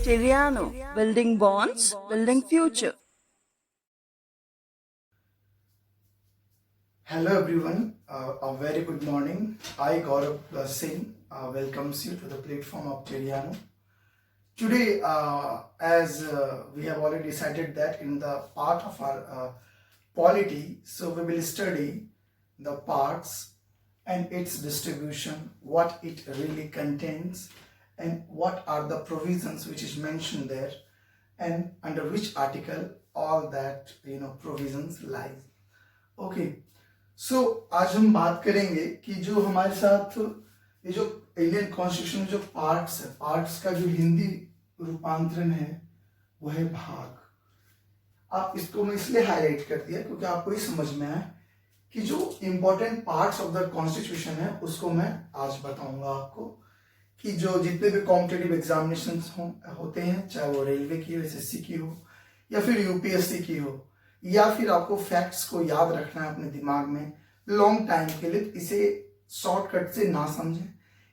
Opteriano, building bonds, building future. Hello everyone, a very good morning. I Gaurav Singh welcomes you to the platform of Teriano. Today, as we have already decided that in the part of our polity, so we will study the parts and its distribution, what it really contains, and what are the provisions which is mentioned there, and under which article all that provisions lies. Okay. सो आज हम बात करेंगे कि जो हमारे साथ ये जो इंडियन कॉन्स्टिट्यूशन में जो पार्ट्स है, पार्ट्स का जो हिंदी रूपांतरण है वो है भाग। आप इसको मैं इसलिए हाईलाइट कर दिया क्योंकि आपको ये समझ में आए कि जो important parts of the constitution है उसको मैं आज बताऊंगा आपको कि जो जितने भी कॉम्पिटिटिव एग्जामिनेशन होते हैं, चाहे वो रेलवे की हो, एसएससी की हो या फिर यूपीएससी की हो, या फिर आपको फैक्ट्स को याद रखना है अपने दिमाग में लॉन्ग टाइम के लिए, इसे शॉर्टकट से ना समझें,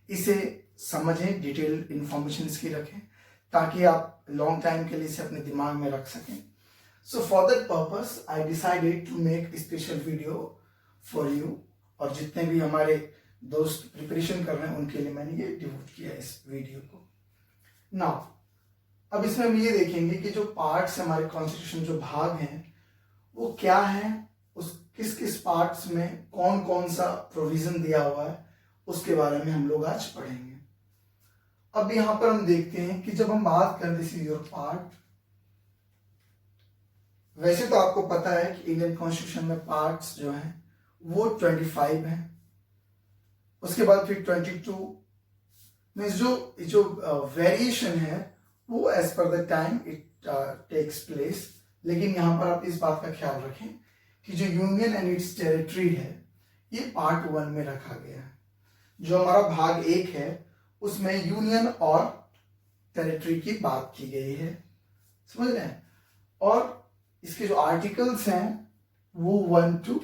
इसे समझें, डिटेल इंफॉर्मेशन इसकी रखें ताकि आप लॉन्ग टाइम के लिए इसे अपने दिमाग में रख सकें। So for that purpose I decided to make special video for you, और जितने भी हमारे दोस्त प्रिपरेशन कर रहे हैं उनके लिए मैंने ये डिवोट किया इस वीडियो को। नाउ अब इसमें हम ये देखेंगे कि जो पार्ट्स हमारे कॉन्स्टिट्यूशन, जो भाग हैं वो क्या है, उस किस किस पार्ट्स में कौन कौन सा प्रोविजन दिया हुआ है उसके बारे में हम लोग आज पढ़ेंगे। अब यहां पर हम देखते हैं कि जब हम बात करें दिस इज योर पार्ट, वैसे तो आपको पता है कि इंडियन कॉन्स्टिट्यूशन में पार्ट्स जो हैं वो 25 हैं, उसके बाद फिर 22 में जो वेरिएशन है वो as per the time it takes place. लेकिन यहां पर आप इस बात का ख्याल रखें कि जो यूनियन एंड इट्स टेरिटरी है ये पार्ट 1 में रखा गया है। जो हमारा भाग 1 है उसमें यूनियन और टेरिटरी की बात की गई है, समझ रहे हैं, और इसके जो आर्टिकल्स हैं वो 1 to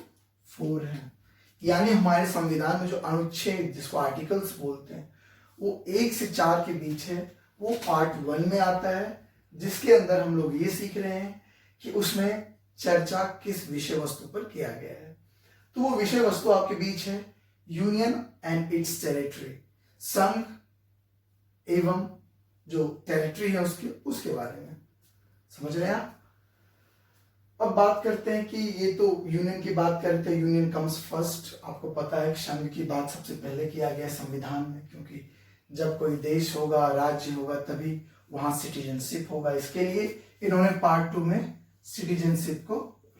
4 हैं। यानी हमारे संविधान में जो अनुच्छेद जिसको आर्टिकल्स बोलते हैं वो 1 से 4 के बीच है, वो पार्ट 1 में आता है, जिसके अंदर हम लोग ये सीख रहे हैं कि उसमें चर्चा किस विषय वस्तु पर किया गया है। तो वो विषय वस्तु आपके बीच है यूनियन एंड इट्स टेरिटरी, संघ एवं जो टेरिटरी है उसके बारे में, समझ रहे हैं आप। अब बात करते हैं कि ये तो यूनियन की बात करते हैं, यूनियन कम्स फर्स्ट। आपको पता है कि संघ की बात सबसे पहले किया गया संविधान में, क्योंकि जब कोई देश होगा, राज्य होगा, तभी वहां सिटीजनशिप होगा। इसके लिए इन्होंने पार्ट 2 में सिटीजनशिप को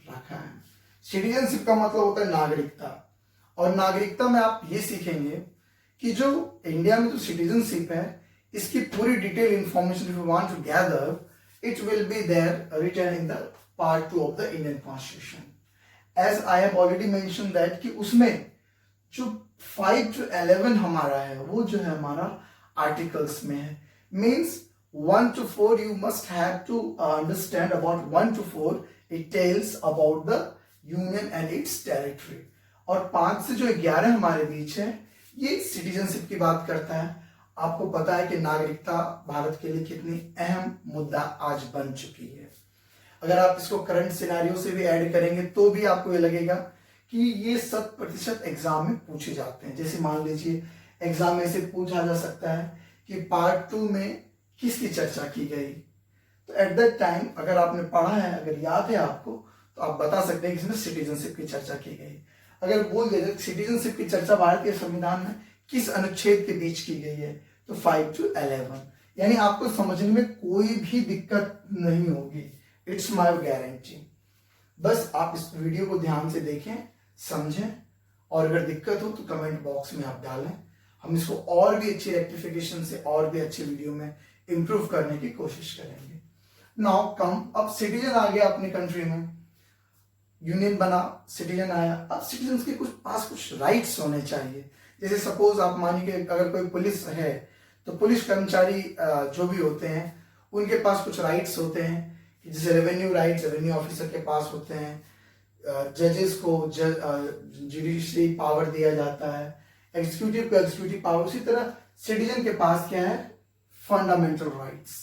रखा है। सिटीजनशिप का मतलब होता है नागरिकता, और नागरिकता में आप ये सीखेंगे कि जो इंडिया में जो सिटीजनशिप है इसकी पूरी detail information if you want to gather it will be there written in the part 2 of the Indian constitution. As I have already mention that कि उसमें जो 5 to 11 हमारा है वो जो है हमारा आर्टिकल्स में है। Means 1 to 4 you must have to understand about 1 to 4 it tells about the union and its territory, और 5 से जो 11 हमारे बीच है ये सिटीजनशिप की बात करता है। आपको पता है कि नागरिकता भारत के लिए कितनी अहम मुद्दा आज बन चुकी है। अगर आप इसको करंट सिनेरियो से भी ऐड करेंगे तो भी आपको ये लगेगा कि ये 100% एग्जाम में पूछे जाते हैं। जैसे मान लीजिए एग्जाम में से पूछा जा सकता है कि पार्ट 2 में किसकी चर्चा की गई, तो एट दैट टाइम अगर आपने पढ़ा है, अगर याद है आपको, तो आप बता सकते हैं कि इसमें सिटीजनशिप की चर्चा की गई। अगर बोल दिया जाए सिटीजनशिप की चर्चा भारतीय संविधान में किस अनुच्छेद के बीच की गई है, तो 5 to 11, यानी आपको समझने में कोई भी दिक्कत नहीं होगी, इट्स माय गारंटी। बस आप इस वीडियो को ध्यान से देखें, समझें, और अगर दिक्कत हो तो कमेंट बॉक्स में आप डालें। हम इसको और भी अच्छी रेक्टिफिकेशन से और भी अच्छे वीडियो में इंप्रूव करने की कोशिश करेंगे। नाउ कम, अब सिटीजन आ गया अपनी कंट्री में, यूनियन बना, सिटीजन आया। अब सिटीजन के पास कुछ राइट्स होने चाहिए। जैसे सपोज आप मानिए कि अगर कोई पुलिस है तो पुलिस कर्मचारी जो भी होते हैं उनके पास कुछ राइट्स होते हैं, जैसे रेवेन्यू राइट्स रेवेन्यू ऑफिसर के पास होते हैं, जजेस को जुडिशरी पावर दिया जाता है, एग्जीक्यूटिव को एग्जीक्यूटिव पावर। उसी तरह सिटीजन के पास क्या है, फंडामेंटल राइट्स।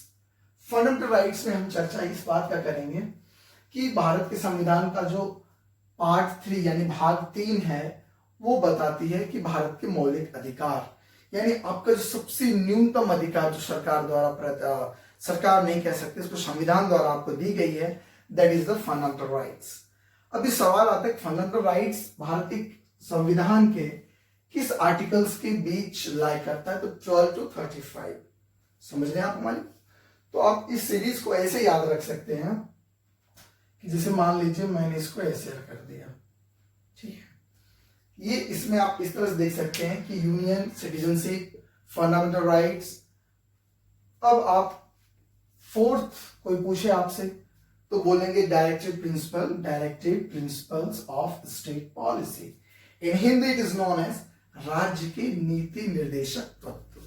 फंडामेंटल राइट्स में हम चर्चा इस बात का करेंगे कि भारत के संविधान का जो पार्ट 3 यानी भाग 3 है वो बताती है कि भारत के मौलिक अधिकार यानी आपका जो सबसे न्यूनतम अधिकार जो सरकार द्वारा सरकार नहीं कह सकते, इसको संविधान द्वारा आपको दी गई है, that is the fundamental rights. अभी सवाल आता है फंडामेंटल राइट्स भारतीय संविधान के किस आर्टिकल्स के बीच लाई करता है, तो 12 to 35 समझ रहे हैं आप हमारी। तो आप इस सीरीज को ऐसे याद रख सकते हैं कि जैसे मान लीजिए मैंने इसको ऐसे कर दिया, ठीक है। ये इसमें आप इस तरह से देख सकते हैं कि यूनियन, सिटीजनशिप, फंडामेंटल राइट्स। अब आप फोर्थ कोई पूछे आपसे तो बोलेंगे directive principles of state policy. In Hindi it is known as राज्य के नीति निर्देशक तत्व।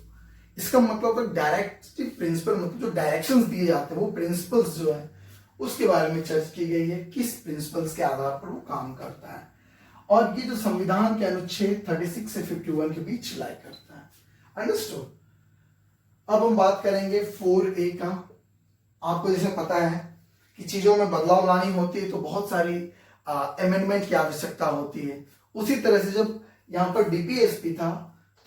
इसका मतलब तो डायरेक्टिव प्रिंसिपल मतलब जो डायरेक्शंस दिए जाते हैं वो प्रिंसिपल्स जो है उसके बारे में चर्चा की गई है, किस प्रिंसिपल्स के आधार पर वो काम करता है। और ये जो संविधान के अनुच्छेद 36 से 51 के बीच लाई करता है। अंडरस्टूड। अब हम बात करेंगे 4A का। आपको जैसे पता है कि चीजों में बदलाव लानी होती है तो बहुत सारी अमेंडमेंट की आवश्यकता होती है। उसी तरह से जब यहाँ पर डीपीएसपी था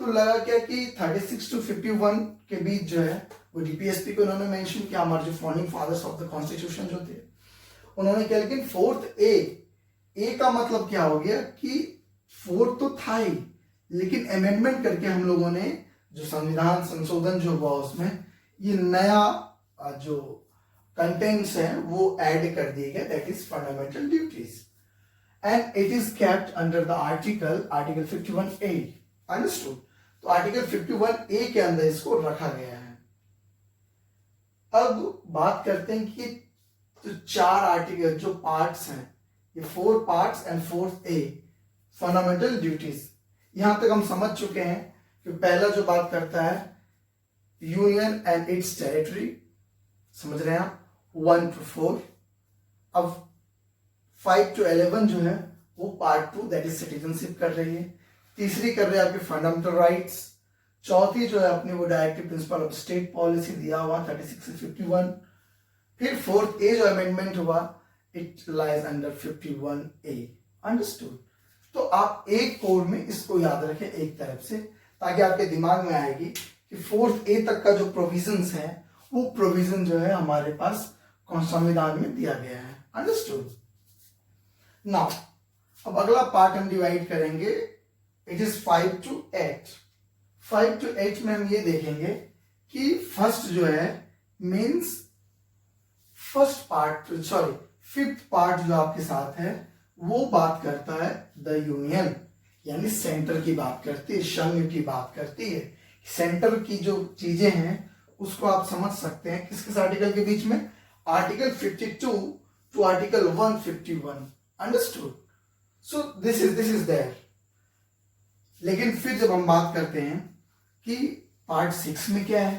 तो लगा क्या कि 36 to 51 के बीच जो है वो डीपीएसपी को उन्होंने मेंशन किया, हमारे जो founding fathers of the constitution जो थे उन्होंने किया। लेकिन 4A का मतलब क्या हो गया कि 4 तो था ही, लेकिन अमेंडमेंट करके हम लोगों ने जो संविधान संशोधन जो हुआ उसमें ये नया जो कंटेंट्स है वो ऐड कर दिए गए, that is fundamental duties and it is kept under the article 51A। Understood. तो आर्टिकल 51A के अंदर इसको रखा गया है। अब बात करते हैं कि जो 4 आर्टिकल जो पार्ट्स हैं, ये 4 parts and 4A fundamental duties. यहां तक हम समझ चुके हैं कि पहला जो बात करता है यूनियन एंड इट्स टेरिटरी, समझ रहे हैं आप, 1 to 4। अब 5 to 11 जो है वो पार्ट 2 दैट इज सिटीजनशिप कर रही है। तीसरी कर रही है आपकी फंडामेंटल राइट्स। चौथी जो है अपनी वो directive principle of state policy दिया हुआ 36 से 51। फिर 4A जो अमेंडमेंट हुआ it lies under 51A। Understood. तो आप एक कोड में इसको याद रखें एक तरफ से, ताकि आपके दिमाग में आएगी कि 4A तक का जो प्रोविजंस है वो प्रोविजन जो है हमारे पास संविधान में दिया गया है। अंडरस्टूड। नाउ अब अगला पार्ट हम डिवाइड करेंगे, इट इज 5 to 8। 5 to 8 में हम ये देखेंगे कि फर्स्ट जो है means first part, sorry 5th part जो आपके साथ है वो बात करता है द यूनियन यानी सेंटर की बात करती है, संघ की बात करती है। सेंटर की जो चीजें हैं उसको आप समझ सकते हैं किस किस आर्टिकल के बीच में, article 52 to article 151। Understood. So this is there. लेकिन फिर जब हम बात करते हैं कि पार्ट 6 में क्या है,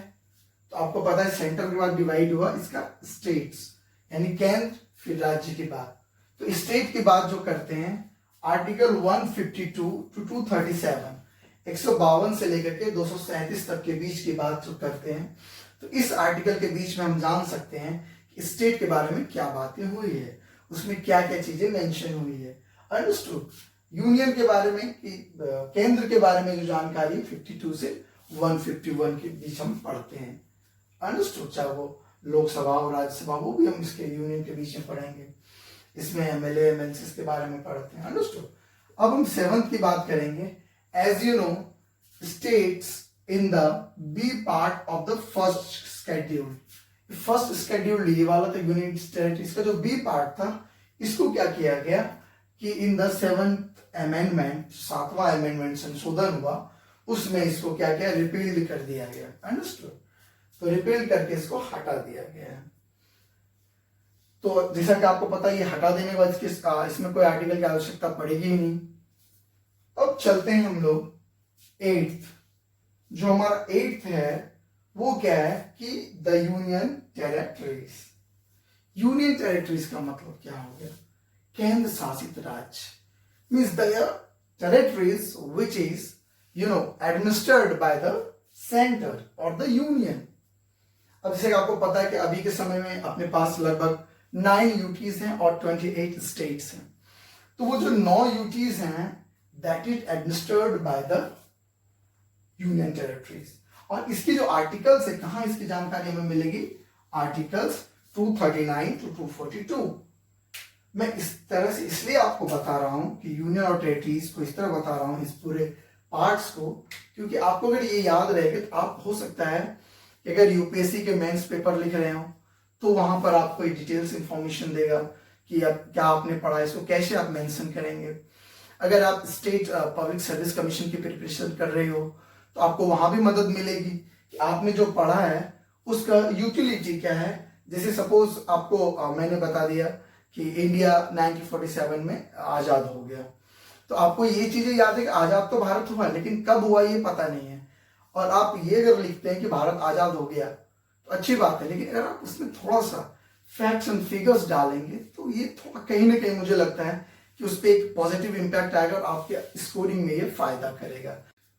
तो आपको पता है सेंटर के बाद डिवाइड हुआ इसका स्टेट्स यानी केंद्र, फिर राज्य की बात। तो स्टेट की बात जो करते हैं आर्टिकल 152 टू 237, 152 से लेकर के 237 तक के बीच की बात जो करते हैं, तो इस आर्टिकल के बीच में हम जान सकते हैं कि स्टेट के बारे में क्या बातें हुई है, उसमें क्या क्या चीजें मेंशन हुई है। अंडरस्टूड। यूनियन के बारे में कि केंद्र के बारे में जो जानकारी 52 से 151 के बीच हम पढ़ते हैं। अंडरस्टूड। चाहे वो लोकसभा और राज्यसभा, वो भी हम इसके यूनियन के बीच में पढ़ेंगे। इसमें एमएलए एमएलसी के बारे में पढ़ते हैं। अंडरस्टूड। अब हम 7th की बात करेंगे। As you know states in the B part of the first schedule. First schedule ये वाला था यूनियन टेरिटरीज का, जो बी पार्ट था इसको क्या किया गया कि इन द 7th अमेंडमेंट, 7वां अमेंडमेंट संशोधन हुआ, उसमें इसको क्या किया, रिपील्ड कर दिया गया। अंडरस्टूड। तो रिपील्ड करके इसको हटा दिया गया। तो जैसा कि आपको पता है ये हटा देने के बाद इसमें कोई आर्टिकल की आवश्यकता पड़ेगी ही नहीं। अब चलते हैं हम लोग 8th। जो हमारा 8th है वो क्या है कि the union territories. Union territories का मतलब क्या हो गया, केंद्र शासित राज्य। Means the territories which is administered by the centre और द यूनियन। अब जैसे कि आपको पता है कि अभी के समय में अपने पास लगभग 9 यूटीज हैं और 28 स्टेट्स हैं। तो वो जो 9 यूटीज हैं that is administered by the union territories. और इसकी जो आर्टिकल्स है, कहाँ इसकी जानकारी हमें मिलेगी? Articles 239 to 242। मैं इस तरह से इसलिए आपको बता रहा हूं कि यूनियन और टेरिटरीज को इस तरह बता रहा हूं इस पूरे पार्ट्स को, क्योंकि आपको अगर ये याद रहेगा तो आप हो सकता है कि अगर यूपीएससी के मेंस पेपर लिख रहे हो तो वहां पर आपको डिटेल्स इंफॉर्मेशन देगा कि अब क्या आपने पढ़ा, इसको कैसे आप मेंशन करेंगे। अगर आप स्टेट पब्लिक सर्विस कमीशन की प्रिपरेशन कर रहे हो तो आपको वहां भी मदद मिलेगी कि आपने जो पढ़ा है उसका यूटिलिटी क्या है। जैसे सपोज आपको मैंने बता दिया कि इंडिया 1947 में आजाद हो गया, तो आपको ये चीजें याद है कि आजाद तो भारत हुआ लेकिन कब हुआ ये पता नहीं है, और आप ये अगर लिखते हैं कि भारत आजाद हो गया तो अच्छी बात है, लेकिन अगर आप उसमें थोड़ा सा फैक्ट्स एंड फिगर्स डालेंगे तो ये थोड़ा कहीं ना कहीं मुझे लगता है कि उस पर एक पॉजिटिव इंपैक्ट आएगा और आपके स्कोरिंग में ये फायदा करेगा।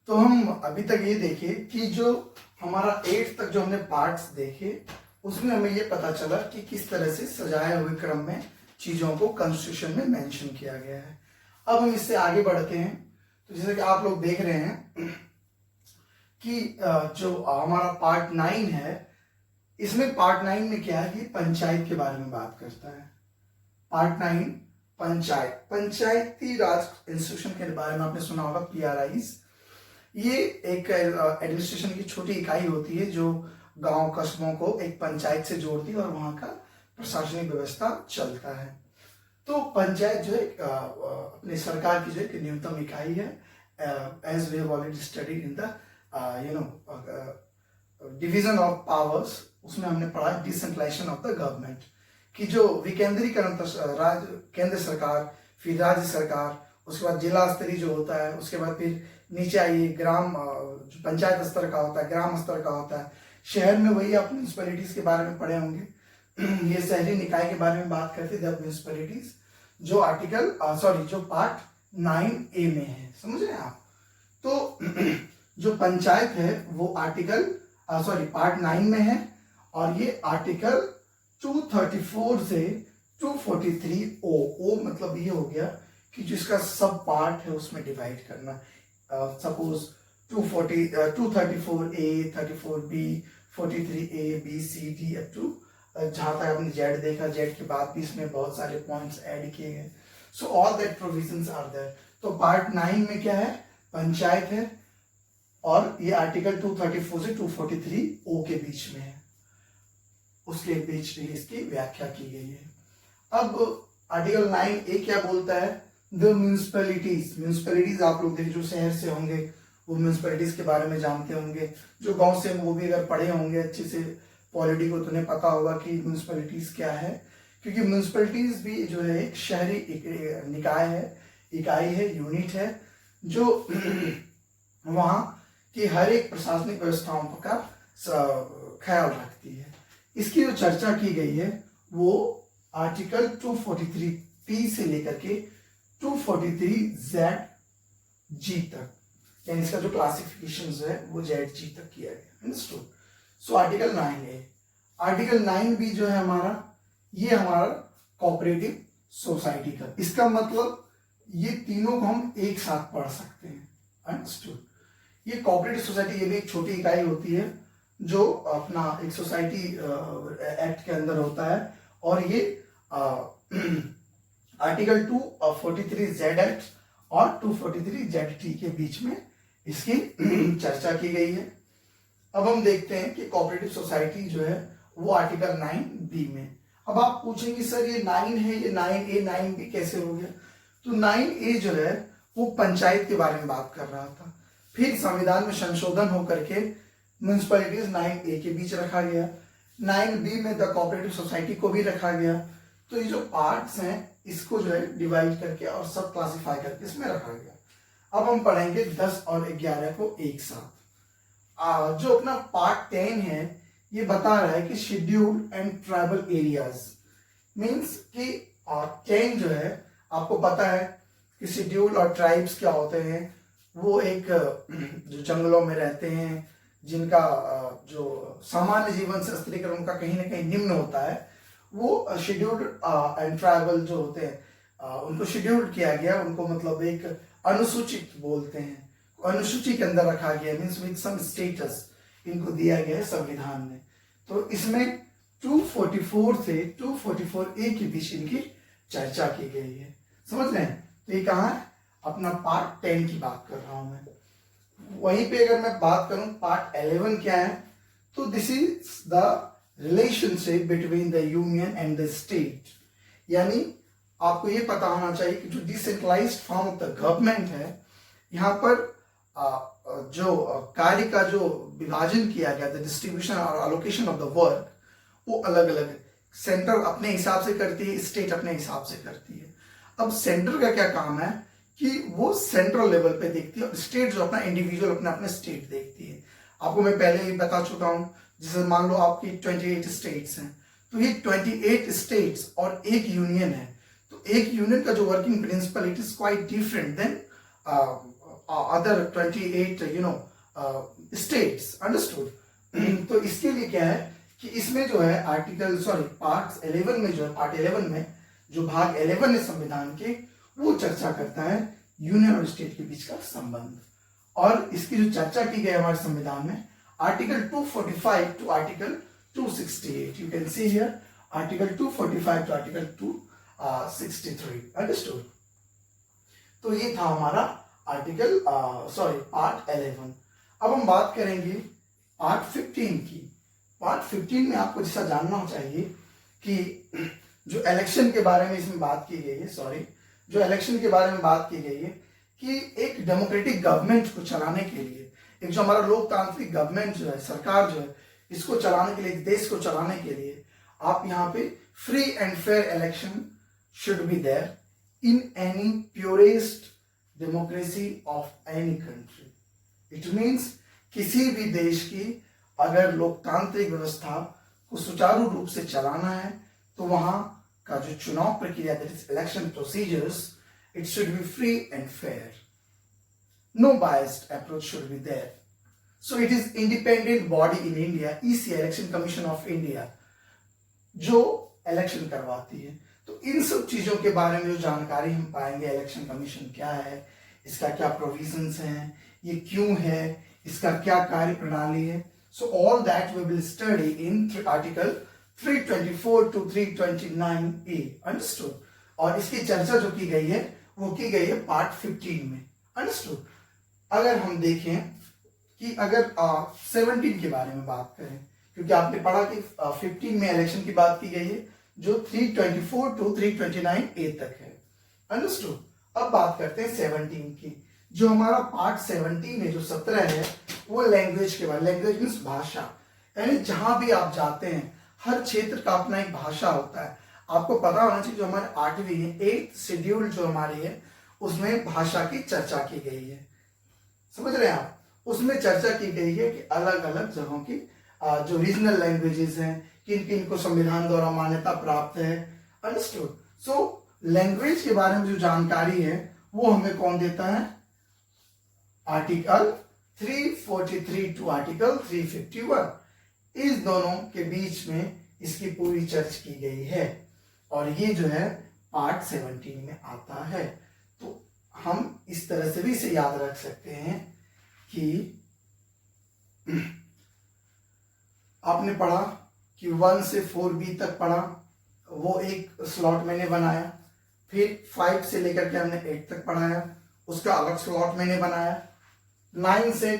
तो हम अभी तक ये देखे कि जो हमारा 8th तक जो हमने पार्ट्स देखे उसमें हमें ये पता चला कि किस तरह से सजाए हुए क्रम में चीजों को कॉन्स्टिट्यूशन में मेंशन किया गया है। अब हम इससे आगे बढ़ते हैं। तो जैसे कि आप लोग देख रहे हैं कि जो हमारा पार्ट 9 है, इसमें पार्ट 9 में क्या है कि पंचायत के बारे में बात करता है। पार्ट 9 पंचायत, पंचायती राज इंस्टीट्यूशन के बारे में आपने सुना होगा, पीआरआईज। ये एक एडमिनिस्ट्रेशन की छोटी इकाई होती है जो गांव कस्बों को एक पंचायत से जोड़ती है और वहां का प्रशासनिक व्यवस्था चलता है। तो पंचायत जो है अपने सरकार की जो एक न्यूनतम इकाई है। As we have already studied in the division of powers, उसमें हमने पढ़ा डिसेंट्रलाइजेशन ऑफ द गवर्नमेंट कि जो विकेंद्रीकरण केंद्र सरकार, फिर राज्य सरकार, उसके बाद जिला स्तरीय जो होता है, उसके बाद फिर नीचे आइए ग्राम, पंचायत स्तर का होता है, ग्राम स्तर का होता है। शहर में वही आप म्यूनिसिपैलिटीज के बारे में पढ़े होंगे। ये शहरी निकाय के बारे में बात करते थे म्यूनिसिपैलिटीज, जो आर्टिकल जो पार्ट 9A में है, समझ रहे हैं आप। तो जो पंचायत है वो आर्टिकल पार्ट 9 में है और ये आर्टिकल 234 से 243 ओ मतलब ये हो गया कि जिसका सब पार्ट है उसमें डिवाइड करना। Suppose 234A, 34B, 43A, B, C, D up to जहां तक आपने जेड देखा, जेड के बाद भी इसमें बहुत सारे पॉइंट्स ऐड किए गए। So all that provisions are there. तो पार्ट 9 में क्या है? पंचायत है और ये आर्टिकल 234 से 243 ओ के बीच में है, उसके बीच में इसकी व्याख्या की गई है। अब आर्टिकल 9A क्या बोलता है? The municipalities. म्यूनिसिपैलिटीज आप लोग देखिए, जो शहर से होंगे वो म्यूनिसिपैलिटीज के बारे में जानते होंगे, जो गांव से वो भी अगर पढ़े होंगे अच्छे से पॉलिटी को, तो उन्हें पता होगा कि म्यूनिसिपैलिटीज क्या है, क्योंकि म्यूनिसिपैलिटीज भी जो है एक शहरी निकाय है, इकाई है, यूनिट है, जो वहां की हर एक प्रशासनिक व्यवस्थाओं का ख्याल रखती है। इसकी जो चर्चा की गई है वो आर्टिकल 243P से लेकर के 243ZG तक, यानी इसका जो क्लासिफिकेशन है वो ZG तक किया गया। Understood? So article 9A। Article 9B जो है हमारा, ये हमारा कोऑपरेटिव सोसाइटी का, इसका मतलब ये तीनों को हम एक साथ पढ़ सकते हैं। अंडरस्टूड? ये कोऑपरेटिव सोसाइटी, ये भी एक छोटी इकाई होती है जो अपना एक सोसाइटी एक्ट के अंदर होता है, और ये आर्टिकल 243Z एक्ट और 243ZT के बीच में इसकी चर्चा की गई है। अब हम देखते हैं कि कोऑपरेटिव सोसाइटी जो है वो आर्टिकल 9B में। अब आप पूछेंगे सर ये 9 है, ये 9A 9B कैसे हो गया? तो 9A जो है वो पंचायत के बारे में बात कर रहा था, फिर संविधान में संशोधन होकर के म्यूनिसिपैलिटीज 9A के बीच रखा गया, 9B में द कोऑपरेटिव सोसाइटी को भी रखा गया। तो ये जो पार्ट्स हैं इसको जो है डिवाइड करके और सब क्लासिफाई करके इसमें रखा गया। अब हम पढ़ेंगे 10 और 11 को एक साथ। जो अपना पार्ट 10 है ये बता रहा है कि scheduled and tribal areas, means कि 10 जो है आपको पता है कि शेड्यूल और ट्राइब्स क्या होते हैं। वो एक जो जंगलों में रहते हैं, जिनका जो सामान्य जीवन से स्त्रीकरण उनका कहीं ना कहीं निम्न होता है, वो शेड्यूल्ड एंड ट्राइबल जो होते हैं उनको शेड्यूल्ड किया गया, उनको मतलब एक अनुसूचित बोलते हैं, अनुसूची के अंदर रखा गया, मीन्स विद सम स्टेटस इनको दिया गया है संविधान में। तो इसमें 244 से 244A के बीच इनकी चर्चा की गई है, समझ रहे हैं। तो ये कहाँ है, अपना पार्ट 10 की बात कर रहा हूं मैं। वहीं पे अगर मैं बात करूं पार्ट 11 क्या है, तो this is the relationship between the union and the state. यानी आपको ये पता होना चाहिए कि जो decentralised form of the government है, यहाँ पर जो कार्य का जो विभाजन किया गया, द डिस्ट्रीब्यूशन और अलोकेशन ऑफ द वर्क, वो अलग अलग, सेंटर अपने हिसाब से करती है, स्टेट अपने हिसाब से करती है। अब सेंटर का क्या काम है कि वो सेंट्रल लेवल पे देखती है, और स्टेट जो अपना इंडिविजुअल अपना अपना स्टेट देखती है। आपको मैं पहले ही बता चुका हूं, जैसे मान लो आपकी 28 स्टेट्स हैं, तो ये 28 स्टेट्स और एक यूनियन है, तो एक यूनियन का जो working principle it is quite different than other 28 states, understood. तो इसके लिए क्या है कि इसमें जो है पार्ट 11 में जो है, पार्ट 11 में जो भाग 11 है संविधान के, वो चर्चा करता है यूनियन और स्टेट के बीच का संबंध। और इसकी जो चर्चा की गई हमारे संविधान में, article 245 to article 268, you can see here article 245 to article 263, understood. तो ये था हमारा आर्टिकल पार्ट 11। अब हम बात करेंगे पार्ट 15 की। पार्ट 15 में आपको जैसा जानना चाहिए कि जो इलेक्शन के बारे में इसमें बात की गई है, जो इलेक्शन के बारे में बात की गई है कि एक डेमोक्रेटिक गवर्नमेंट को चलाने के लिए, एक जो हमारा लोकतांत्रिक गवर्नमेंट जो है, सरकार जो है, इसको चलाने के लिए, देश को चलाने के लिए आप यहाँ पे free and fair election should be there in any purest democracy of any country. It means किसी भी देश की अगर लोकतांत्रिक व्यवस्था को सुचारू रूप से चलाना है, तो वहां का जो चुनाव प्रक्रिया, that is election procedures, it should be free and fair, no biased approach should be there. So it is independent body in India, EC election commission of India, जो इलेक्शन करवाती है। तो इन सब चीजों के बारे में जो जानकारी हम पाएंगे, इलेक्शन कमीशन क्या है, इसका क्या प्रोविजंस हैं, ये क्यों है, इसका क्या कार्य प्रणाली है, so all that we will study in article 324 to 329A, understood. और इसकी चर्चा जो की गई है वो की गई है पार्ट 15 में, अंडरस्टूड। अगर हम देखें कि अगर 17 के बारे में बात करें, क्योंकि आपने पढ़ा कि 15 में इलेक्शन की बात की गई है, जो 324 टू 329A तक है, अंडरस्टूड। अब बात करते हैं 17 की। जो हमारा पार्ट 17 है, जो 17 है, वो लैंग्वेज के बारे, लैंग्वेज मीन्स भाषा, यानी जहां भी आप जाते हैं हर क्षेत्र का अपना एक भाषा होता है। आपको पता होना चाहिए जो हमारे 8वीं है, 8th शेड्यूल जो हमारी है, उसमें भाषा की चर्चा की गई है, समझ रहे हैं आप। उसमें चर्चा की गई है कि अलग अलग जगहों की जो रीजनल लैंग्वेजेस हैं, किन किन को संविधान द्वारा मान्यता प्राप्त है, अंडरस्टूड। सो लैंग्वेज के बारे में जो जानकारी है वो हमें कौन देता है, आर्टिकल 343 टू आर्टिकल 351, इस दोनों के बीच में इसकी पूरी चर्चा की गई है, और ये जो है पार्ट 17 में आता है। तो हम इस तरह से भी इसे याद रख सकते हैं कि आपने पढ़ा कि 1 से 4B तक पढ़ा, वो एक स्लॉट मैंने बनाया, फिर 5 से लेकर के हमने 8 तक पढ़ाया, उसका अलग स्लॉट मैंने बनाया, 9 से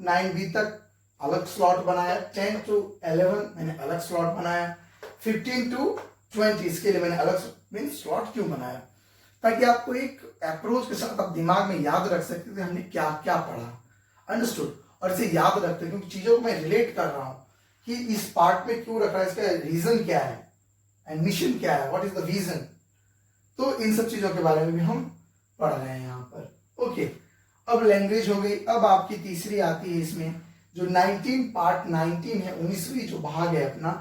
9B तक अलग स्लॉट बनाया, 10 to 11 मैंने अलग स्लॉट बनाया, 15 to 20 इसके लिए मैंने अलग मीन्स स्लॉट क्यों बनाया, ताकि आपको एक अप्रोच के साथ आप दिमाग में याद रख सकते थे हमने क्या क्या पढ़ा, अंडरस्टूड। और इसे याद रखते, क्योंकि चीजों को मैं रिलेट कर रहा हूं कि इस पार्ट में क्यों रखा है, इसका रीजन क्या है एंड मिशन क्या है, व्हाट इज द विजन। तो इन सब चीजों के बारे में भी हम पढ़ रहे हैं यहाँ पर। ओके, अब लैंग्वेज हो गई। अब आपकी तीसरी आती है इसमें, जो 19 पार्ट 19 है, 19वीं जो भाग है अपना,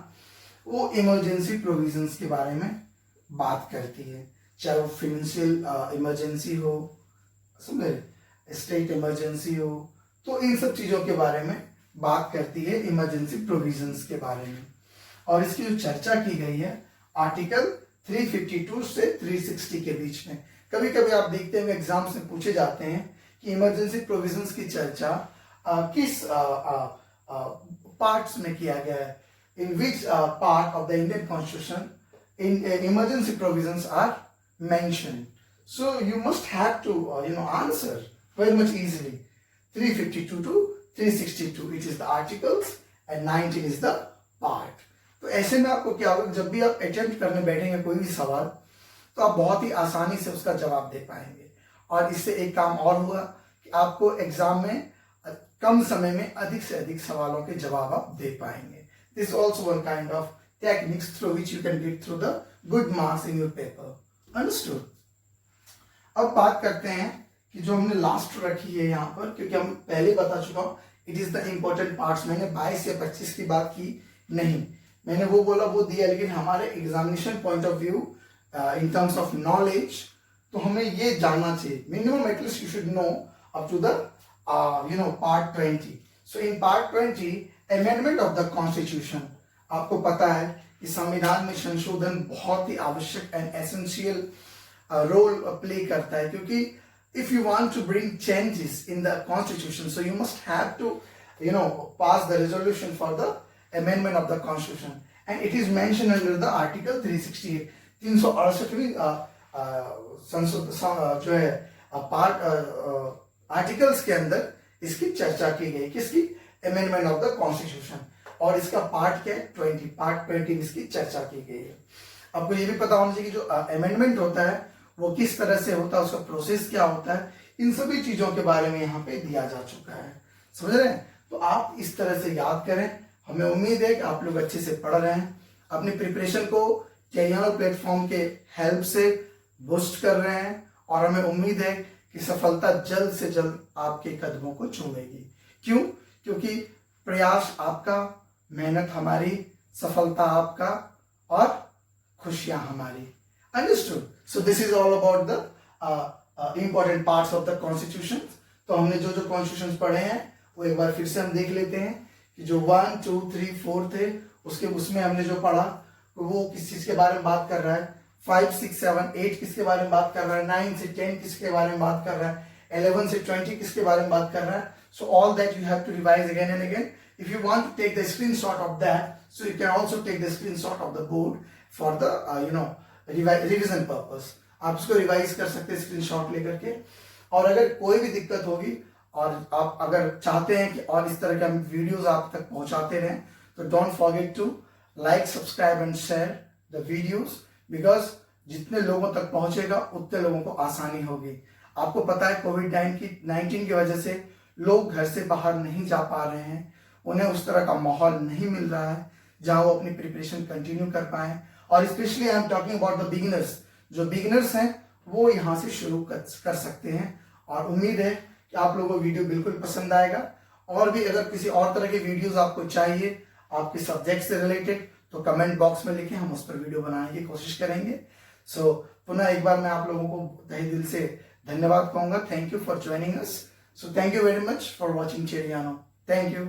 वो इमरजेंसी प्रोविजंस के बारे में बात करती है। चाहे वो फाइनेंशियल इमरजेंसी हो, समझे, स्टेट इमरजेंसी हो, तो इन सब चीजों के बारे में बात करती है इमरजेंसी प्रोविजंस के बारे में, और इसकी जो चर्चा की गई है आर्टिकल 352 से 360 के बीच में। कभी कभी आप देखते हैं एग्जाम्स में पूछे जाते हैं कि इमरजेंसी प्रोविजंस की चर्चा किस पार्ट्स में किया गया है, in which part of the Indian constitution in emergency provisions are mentioned. So you must have to answer very much easily. 352 to 362 it is the articles and 19 is the part. तो ऐसे में आपको क्या होगा, जब भी आप अटेम्प्ट करने बैठेंगे कोई भी सवाल, तो आप बहुत ही आसानी से उसका जवाब दे पाएंगे। और इससे एक काम और हुआ कि आपको एग्जाम में कम समय में अधिक से अधिक सवालों के जवाब आप दे पाएंगे। This also one kind of techniques through which you can get through the good marks in your paper. Understood? अब बात करते हैं कि जो हमने लास्ट रखी है यहाँ पर, क्योंकि हम पहले बता चुका हूँ it is the important parts. मैंने 22 या 25 की बात की नहीं, मैंने वो बोला वो दिया, लेकिन हमारे examination point of view in terms of knowledge तो हमें ये जानना चाहिए minimum at least you should know up to the part 20। So in part 20 amendment of the constitution, आपको पता है कि संविधान में संशोधन बहुत ही आवश्यक एंड एसेंशियल रोल प्ले करता है, क्योंकि if you want to bring changes in the constitution so you must have to pass the resolution for the amendment of the constitution and it is mention under the article 368 368वीं जो है part articles के अंदर इसकी चर्चा की गई, किसकी, अमेंडमेंट ऑफ द कॉन्स्टिट्यूशन। और इसका पार्ट क्या है, 20, पार्ट 20 इसकी चर्चा की गई है। आपको ये भी पता होना चाहिए कि जो अमेंडमेंट होता है वो किस तरह से होता है, उसका प्रोसेस क्या होता है, इन सभी चीजों के बारे में यहाँ पे दिया जा चुका है। समझ रहे हैं? तो आप इस तरह से याद करें। हमें उम्मीद है कि आप लोग अच्छे से पढ़ रहे हैं, अपनी प्रिपरेशन को टेलिग्राम प्लेटफॉर्म के हेल्प से बूस्ट कर रहे हैं, और हमें उम्मीद है कि सफलता जल्द से जल्द आपके कदमों को चूमेगी। क्यों? क्योंकि प्रयास आपका, मेहनत हमारी, सफलता आपका और खुशियां हमारी। Understood? So this is all about the important parts of the constitution. तो हमने जो जो कॉन्स्टिट्यूशन पढ़े हैं वो एक बार फिर से हम देख लेते हैं कि जो 1, 2, 3, 4 थे उसमें हमने जो पढ़ा वो किस चीज के बारे में बात कर रहा है, 5, 6, 7, 8 किसके बारे में बात कर रहा है, 9 से 10 किसके बारे में बात कर रहा है, 11 से 20 किसके बारे में बात कर रहा है। So all that you have to revise again and again. If you want to take the screenshot of that, so you can also take the screenshot of the board for the revision purpose. आप इसको revise कर सकते हैं screenshot लेकर के। और अगर कोई भी दिक्कत होगी और आप अगर चाहते हैं कि और इस तरह के हम वीडियोस आप तक पहुंचाते रहें, तो don't forget to like, subscribe and share the videos, because जितने लोगों तक पहुंचेगा उतने लोगों को आसानी होगी। आपको पता है कोविड-19 की वजह से लोग घर से बाहर नहीं जा पा रहे हैं, उन्हें उस तरह का माहौल नहीं मिल रहा है जहां वो अपनी प्रिपरेशन कंटिन्यू कर पाए। और specially I am talking about the beginners, जो बिगिनर्स हैं वो यहाँ से शुरू कर सकते हैं। और उम्मीद है कि आप लोगों को वीडियो बिल्कुल पसंद आएगा। और भी अगर किसी और तरह के वीडियोस आपको चाहिए आपके सब्जेक्ट से रिलेटेड, तो कमेंट बॉक्स में लिखें, हम उस पर वीडियो बनाने की कोशिश करेंगे। सो पुनः एक बार मैं आप लोगों को तहे दिल से धन्यवाद कहूंगा। Thank you for joining us. So thank you very much for watching Cheriano. Thank you.